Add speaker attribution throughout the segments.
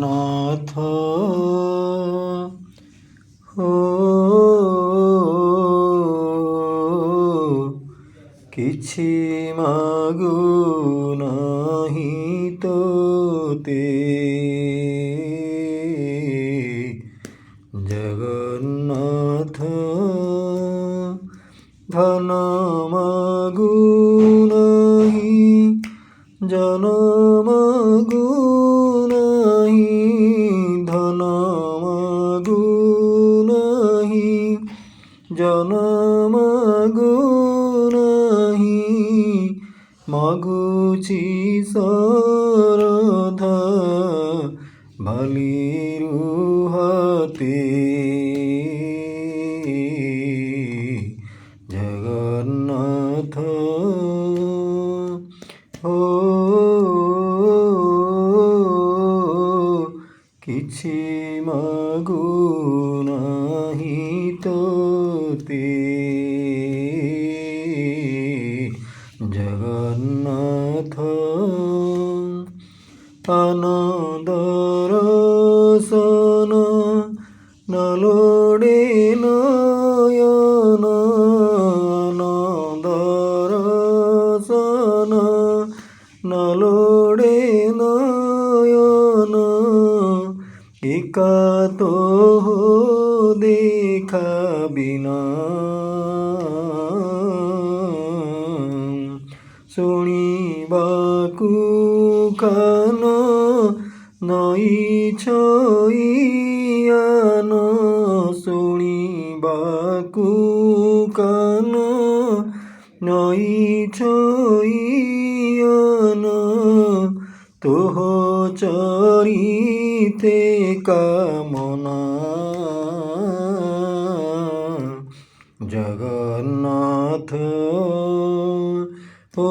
Speaker 1: জগন্নাথ ও କିଛି ମାଗୁ ନାହିଁ ତୋତେ ଜଗନ୍ନାଥ ଧନ ମାଗୁ ନାହିଁ ଜନ ମାଗୁ ନାହିଁ ଧନ ମାଗୁ ନାହିଁ ଜନ ମାଗୁ ମାଗୁଛି ଶରଧା ବାଲିରୁ ହାତେ ଜଗନ୍ନାଥ ଓ କିଛି ମାଗୁ ନାହିଁ ତୋତେ ଜଗନ୍ନାଥ ଆନନ୍ଦର ସନ ନଲୋଡ଼େ ନୟନ ଆନନ୍ଦର ସନ ନଲୋଡ଼େ ନୟନ ଏକା তো দেখা বিনা ଶୁଣିବାକୁ କାନ ନଇଛ ଇଆନ ଶୁଣିବାକୁ କାନ ନଇଛ ଇଆନ ତୋହ ଚରିତେ କାମନା ଜଗନ୍ନାଥ ଓ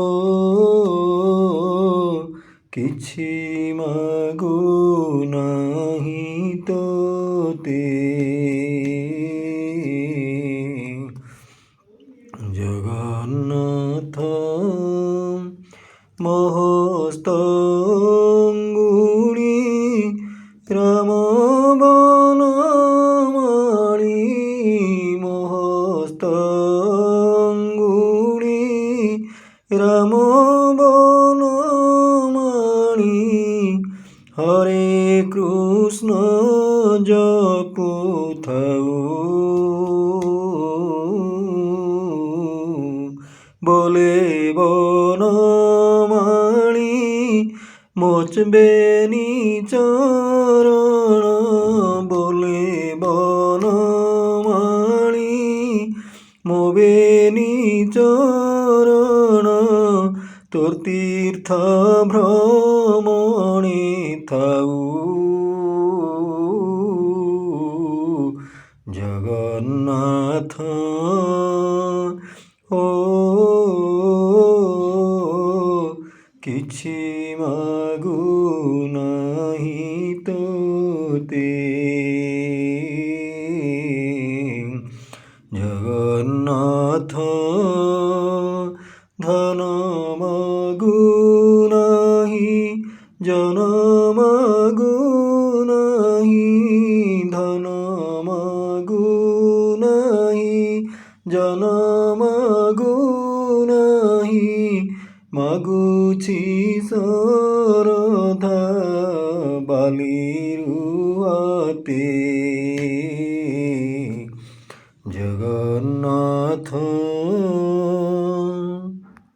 Speaker 1: କିଛି ମାଗୁ ନାହିଁ ତୋତେ ଜଗନ୍ନାଥ ମହସ୍ତ ଅଙ୍ଗୁଳି ରାମ ବନମାଳି ମହସ୍ତ ଅଙ୍ଗୁଳି ରାମ বনমালি হরে কৃষ্ণ জপুথাও বলে বনমালি মোচবেনি চরণ বলে বনমালি মোবেনি চরণ তোর তীর্থ ভ্রমণে থাউ জগন্নাথ ও କିଛି ମାଗୁ ନାହିଁ ତୋତେ ଜଗନ୍ନାଥ ଧନ ମାଗୁ ନାହିଁ ଜନ ମାଗୁ ନାହିଁ ଧନ ମାଗୁ ନାହିଁ ଜନ ମାଗୁ ନାହିଁ ମାଗୁଛି ଶରଧା ବାଲିରୁ ହାତେ ଜଗନ୍ନାଥ